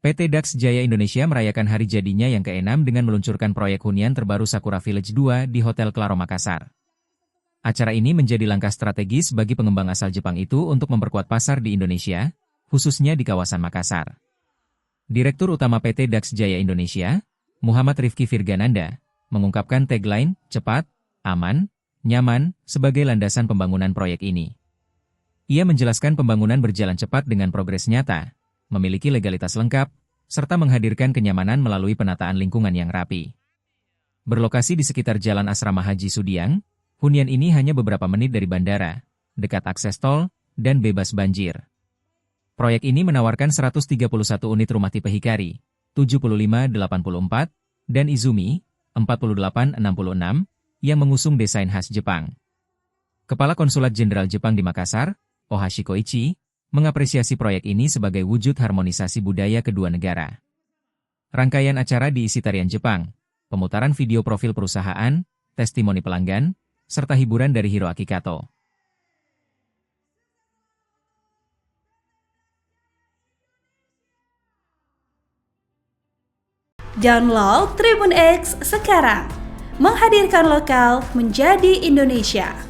PT Dax Jaya Indonesia merayakan hari jadinya yang ke-6 dengan meluncurkan proyek hunian terbaru Sakura Village 2 di Hotel Claro Makassar. Acara ini menjadi langkah strategis bagi pengembang asal Jepang itu untuk memperkuat pasar di Indonesia, khususnya di kawasan Makassar. Direktur Utama PT Dax Jaya Indonesia, Muhammad Rifki Virgananda, mengungkapkan tagline, cepat, aman, nyaman, sebagai landasan pembangunan proyek ini. Ia menjelaskan pembangunan berjalan cepat dengan progres nyata, memiliki legalitas lengkap, serta menghadirkan kenyamanan melalui penataan lingkungan yang rapi. Berlokasi di sekitar Jalan Asrama Haji Sudiang, hunian ini hanya beberapa menit dari bandara, dekat akses tol, dan bebas banjir. Proyek ini menawarkan 131 unit rumah tipe Hikari, 7584, dan Izumi, 4866, yang mengusung desain khas Jepang. Kepala Konsulat Jenderal Jepang di Makassar, Ohashi Koichi, mengapresiasi proyek ini sebagai wujud harmonisasi budaya kedua negara. Rangkaian acara diisi tarian Jepang, pemutaran video profil perusahaan, testimoni pelanggan, serta hiburan dari Hiroaki Kato. Download Tribun X sekarang, menghadirkan lokal menjadi Indonesia.